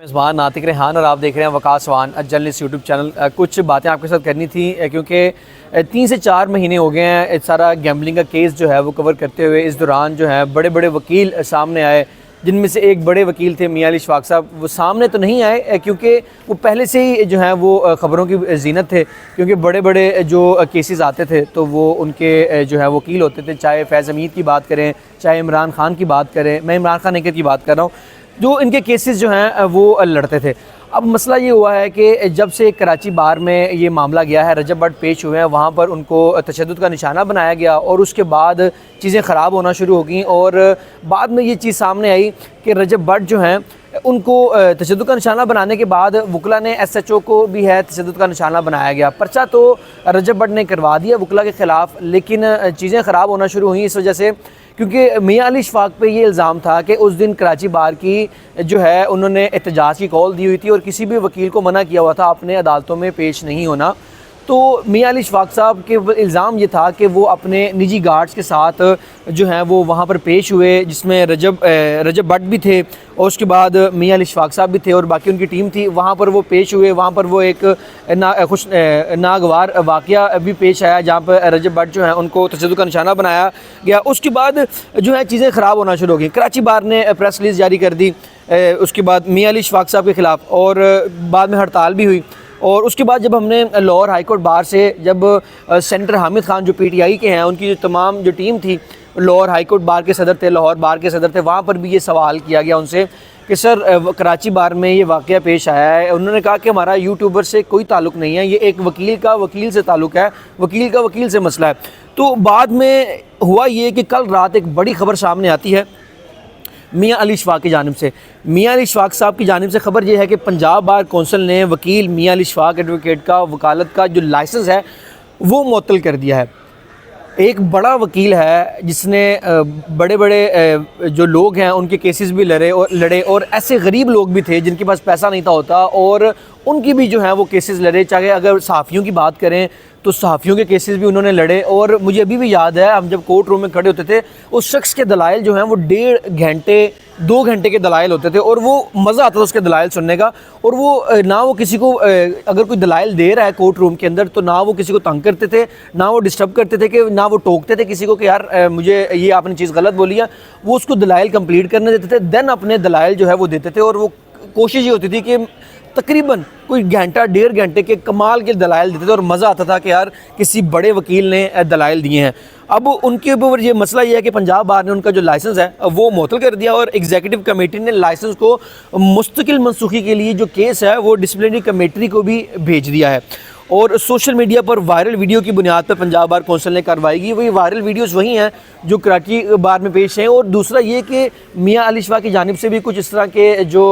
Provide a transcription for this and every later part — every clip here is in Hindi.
मेज़बान नातिक रेहान और आप देख रहे हैं वकास वान जर्नलिस्ट यूट्यूब चैनल। कुछ बातें आपके साथ करनी थी क्योंकि 3 से 4 महीने हो गए हैं सारा गैम्बलिंग का केस जो है वो कवर करते हुए। इस दौरान जो है बड़े बड़े वकील सामने आए, जिनमें से एक बड़े वकील थे मियां अली इशफाक साहब। वो सामने तो नहीं आए क्योंकि वो पहले से ही जो है वो ख़बरों की जीनत थे, क्योंकि बड़े बड़े जो केसेस आते थे तो वो उनके जो है वकील होते थे। चाहे फैज़ हमीद की बात करें, चाहे इमरान खान की बात करें, मैं इमरान खान नेकर की बात कर रहा हूँ, जो इनके केसेस जो हैं वो लड़ते थे। अब मसला ये हुआ है कि जब से कराची बार में ये मामला गया है, रजब भट्ट पेश हुए हैं, वहाँ पर उनको तशद्दुद का निशाना बनाया गया और उसके बाद चीज़ें ख़राब होना शुरू हो गई। और बाद में ये चीज़ सामने आई कि रजब भट्ट जो हैं उनको तशद्दुद का निशाना बनाने के बाद वकला ने SHO को भी है तशद्दुद का निशाना बनाया गया। पर्चा तो रजब भट्ट ने करवा दिया वकला के ख़िलाफ़, लेकिन चीज़ें ख़राब होना शुरू हुई इस वजह से क्योंकि मियां अली इशफाक पे ये इल्ज़ाम था कि उस दिन कराची बार की जो है उन्होंने एहतजाज की कॉल दी हुई थी और किसी भी वकील को मना किया हुआ था अपने अदालतों में पेश नहीं होना। तो मियां अली इशफाक साहब के इल्ज़ाम ये था कि वो अपने निजी गार्ड्स के साथ जो है वो वहाँ पर पेश हुए, जिसमें रजब भट्ट भी थे और उसके बाद मियां अली इशफाक साहब भी थे और बाकी उनकी टीम थी। वहाँ पर वो पेश हुए, वहाँ पर वो एक नागवार वाक़या भी पेश आया जहाँ पर रजब भट्ट जो है उनको तशद्दुद का निशाना बनाया गया। उसके बाद जो है चीज़ें ख़राब होना शुरू हो गई। कराची बार ने प्रेस रिलीज़ जारी कर दी उसके बाद मियां अली इशफाक साहब के ख़िलाफ़, और बाद में हड़ताल भी हुई। और उसके बाद जब हमने लाहौर हाई कोर्ट बार से जब सेनेटर हामिद खान जो PTI के हैं, उनकी जो तमाम जो टीम थी, लाहौर हाई कोर्ट बार के सदर थे, लाहौर बार के सदर थे, वहाँ पर भी ये सवाल किया गया उनसे कि सर कराची बार में ये वाक़या पेश आया है। उन्होंने कहा कि हमारा यूट्यूबर से कोई ताल्लुक़ नहीं है, ये एक वकील का वकील से ताल्लुक़ है, वकील का वकील से मसला है। तो बाद में हुआ ये कि कल रात एक बड़ी ख़बर सामने आती है मियां अली इशफाक की जानिब से। मियां अली इशफाक साहब की जानिब से ख़बर यह है कि पंजाब बार कौंसिल ने वकील मियां अली इशफाक एडवोकेट का वकालत का जो लाइसेंस है वो मुअत्तल कर दिया है। एक बड़ा वकील है जिसने बड़े बड़े जो लोग हैं उनके केसेस भी लड़े और ऐसे गरीब लोग भी थे जिनके पास पैसा नहीं था होता और उनकी भी जो है वो केसेस लड़े। चाहे अगर सहाफ़ियों की बात करें तो सहाफ़ियों के केसेस भी उन्होंने लड़े। और मुझे अभी भी याद है, हम जब कोर्ट रूम में खड़े होते थे, उस शख्स के दलाइल जो हैं वो 1.5 घंटे 2 घंटे के दलाइल होते थे और वो मज़ा आता था उसके दलाइल सुनने का। और वो ना वो किसी को अगर कोई दलाइल दे रहा है कोर्ट रूम के अंदर तो ना वो किसी को तंग करते थे, ना वो डिस्टर्ब करते थे, कि ना वो टोकते थे किसी को कि यार मुझे ये आपने चीज़ गलत बोली है। वो उसको दलाइल कंप्लीट करने देते थे, देन अपने दलाइल जो है वो देते थे। और वो कोशिश ये होती थी कि तकरीबन कोई घंटा 1.5 घंटे के कमाल के दलाइल देते थे और मज़ा आता था कि यार किसी बड़े वकील ने दलाइल दिए हैं। अब उनके ऊपर ये मसला ये है कि पंजाब बार ने उनका जो लाइसेंस है वो मुअत्तल कर दिया और एग्जीक्यूटिव कमेटी ने लाइसेंस को मुस्तकिल मनसूखी के लिए जो केस है वो डिसिप्लिनरी कमेटी को भी भेज दिया है। और सोशल मीडिया पर वायरल वीडियो की बुनियाद पर पंजाब बार कौंसिल ने कार्रवाई की। वही वायरल वीडियोस वही हैं जो कराची बार में पेश हैं। और दूसरा ये कि मियां अली इशफाक की जानिब से भी कुछ इस तरह के जो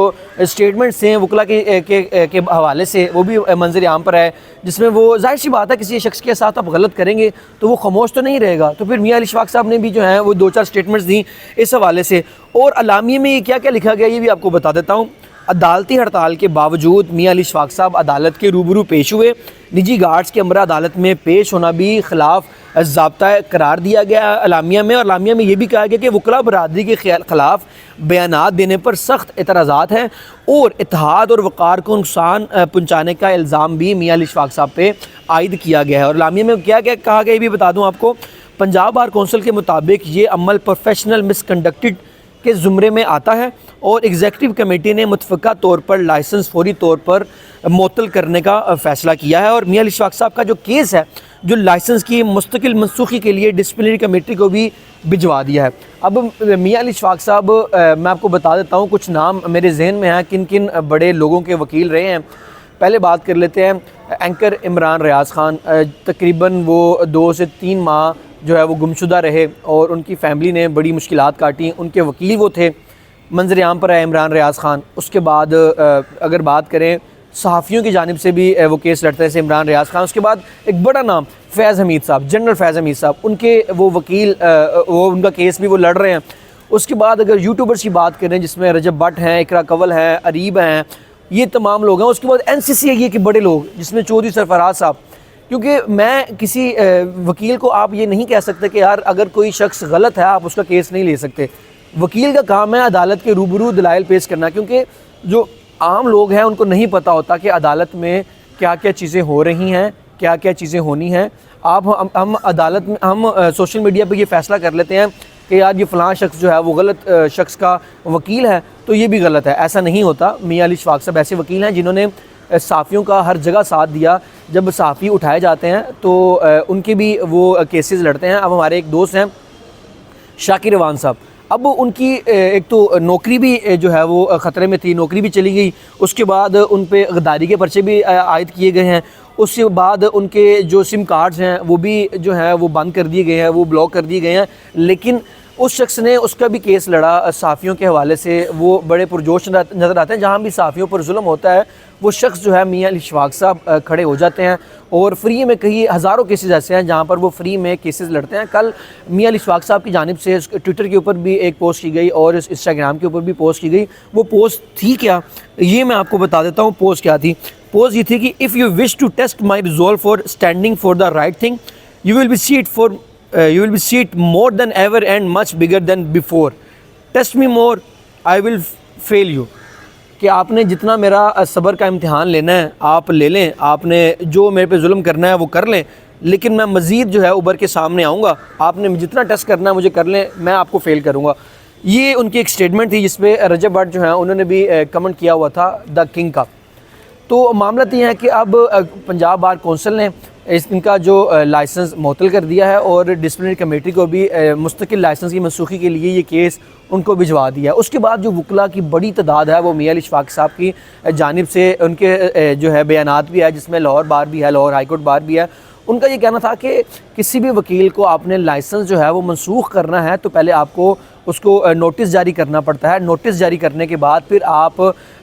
स्टेटमेंट्स हैं वकला के हवाले से वो भी मंजर आम पर है, जिसमें वो जाहिर सी बात है किसी शख्स के साथ आप गलत करेंगे तो वो खामोश तो नहीं रहेगा। तो फिर मियां अली इशफाक साहब ने भी जो है वो 2-4 स्टेटमेंट्स दी इस हवाले से। और अलामिये में ये क्या क्या लिखा गया ये भी आपको बता देता हूँ। अदालती हड़ताल के बावजूद मियां अली इशफाक साहब अदालत के रूबरू पेश हुए। निजी गार्ड्स के हमरा अदालत में पेश होना भी खिलाफ ज़ाब्ता करार दिया गया अलामिया में। और अलामिया में ये भी कहा गया कि वकला बरादरी के खिलाफ बयानात देने पर सख्त एतराज़ात हैं और इत्तेहाद और वक़ार को नुकसान पहुँचाने का इल्ज़ाम भी मियां अली इशफाक साहब पे आयद किया गया है। और अलामिया में क्या क्या कहा गया ये भी बता दूँ आपको। पंजाब बार कौंसिल के मुताबिक ये अमल प्रोफेशनल मिसकंडक्टेड के ज़ुमरे में आता है और एग्जीक्यूटिव कमेटी ने मुतफ़क़ा तौर पर लाइसेंस फौरी तौर पर मुअत्तल करने का फ़ैसला किया है। और मियां अली इशफाक साहब का जो केस है जो लाइसेंस की मुस्तकिल मनसूखी के लिए डिसिप्लिनरी कमेटी को भी भिजवा दिया है। अब मियां अली इशफाक साहब मैं आपको बता देता हूँ, कुछ नाम मेरे जहन में हैं किन किन बड़े लोगों के वकील रहे हैं। पहले बात कर लेते हैं एंकर इमरान रियाज़ खान। तकरीबन वो 2 से 3 माह जो है वो गुमशुदा रहे और उनकी फ़ैमिली ने बड़ी मुश्किलात काटी। उनके वकील वो थे, मंजर आम पर है इमरान रियाज़ खान। उसके बाद अगर बात करें सहाफ़ियों की जानिब से भी वो केस लड़ते थे इमरान रियाज़ खान। उसके बाद एक बड़ा नाम फैज़ हमीद साहब, जनरल फैज़ हमीद साहब, उनके वो वकील वो उनका केस भी वो लड़ रहे हैं। उसके बाद अगर यूट्यूबर्स की बात करें जिसमें रजब भट्ट हैं, इकरा कंवल हैं, अरीब हैं, ये तमाम लोग हैं। उसके बाद NCCA के बड़े लोग जिसमें चौधरी सरफराज साहब। क्योंकि मैं किसी वकील को आप ये नहीं कह सकते कि यार अगर कोई शख्स गलत है आप उसका केस नहीं ले सकते। वकील का काम है अदालत के रूबरू दलाइल पेश करना, क्योंकि जो आम लोग हैं उनको नहीं पता होता कि अदालत में क्या क्या चीज़ें हो रही हैं, क्या क्या चीज़ें होनी हैं। हम अदालत में हम सोशल मीडिया पे ये फ़ैसला कर लेते हैं कि यार ये फ़लाँ शख्स जो है वो गलत शख्स का वकील है, तो ये भी गलत है। ऐसा नहीं होता। मियां अली इशफाक साहब ऐसे वकील हैं जिन्होंने सहाफ़ियों का हर जगह साथ दिया। जब सहाफ़ी उठाए जाते हैं तो उनके भी वो केसेस लड़ते हैं। अब हमारे एक दोस्त हैं शाकिर रवान साहब, अब उनकी एक तो नौकरी भी जो है वो ख़तरे में थी, नौकरी भी चली गई। उसके बाद उन पे गद्दारी के पर्चे भी आयद किए गए हैं। उसके बाद उनके जो सिम कार्ड्स हैं वो भी जो है वो बंद कर दिए गए हैं, वो ब्लॉक कर दिए गए हैं। लेकिन उस शख्स ने उसका भी केस लड़ा सहाफ़ियों के हवाले से। वो बड़े पुरजोश नज़र आते हैं। जहाँ भी सहाफ़ियों पर जुल्म होता है वो शख्स जो है मियां अली इशफाक साहब खड़े हो जाते हैं और फ्री में, कई हज़ारों केसेस ऐसे हैं जहाँ पर वो फ्री में केसेस लड़ते हैं। कल मियां अली इशफाक साहब की जानिब से ट्विटर के ऊपर भी एक पोस्ट की गई और इंस्टाग्राम के ऊपर भी पोस्ट की गई। वो पोस्ट थी क्या, ये मैं आपको बता देता हूँ। पोस्ट क्या थी? पोस्ट ये थी कि if you wish to test my resolve for standing for the right thing, you will be see it more than ever and much bigger than before. Test me more, I will fail you. कि आपने जितना मेरा सब्र का इम्तिहान लेना है आप ले लें, आपने जो मेरे पे जुल्म करना है वो कर लें, लेकिन मैं मज़ीद जो है उभर के सामने आऊँगा। आपने जितना टेस्ट करना है मुझे कर लें, मैं आपको फ़ेल करूँगा। ये उनकी एक स्टेटमेंट थी जिस पे रजब भट्ट जो है उन्होंने भी कमेंट किया हुआ था द किंग का। तो मामला ये है कि अब पंजाब बार कौंसिल ने इनका जो लाइसेंस मुअत्तल कर दिया है और डिसिप्लिनरी कमेटी को भी मुस्तकिल लाइसेंस की मनसूखी के लिए ये केस उनको भिजवा दिया है। उसके बाद जो वकला की बड़ी तादाद है वो मियां अली इशफाक साहब की जानिब से उनके जो है बयानात भी है, जिसमें लाहौर बार भी है, लाहौर हाई कोर्ट बार भी है। उनका ये कहना था कि किसी भी वकील को आपने लाइसेंस जो है वो मनसूख करना है तो पहले आपको उसको नोटिस जारी करना पड़ता है। नोटिस जारी करने के बाद फिर आप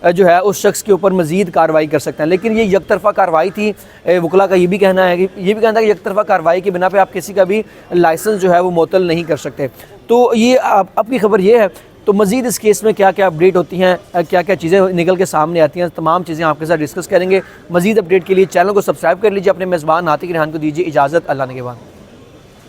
जो है उस शख्स के ऊपर मज़ीद कार्रवाई कर सकते हैं। लेकिन ये यकतरफ़ा कार्रवाई थी। वकला का ये भी कहना है कि यकतरफ़ा कार्रवाई की बिना पे आप किसी का भी लाइसेंस जो है वो मुअत्तल नहीं कर सकते। तो ये अब की खबर ये है। तो मज़ीद इस केस में क्या क्या अपडेट होती हैं, क्या क्या चीज़ें निकल के सामने आती हैं, तमाम चीज़ें आपके साथ डिस्कस करेंगे। मज़ीद अपडेट के लिए चैनल को सब्सक्राइब कर लीजिए। अपने मेज़बान नातिक रेहान को दीजिए इजाज़त। अल्लाह निगहबान।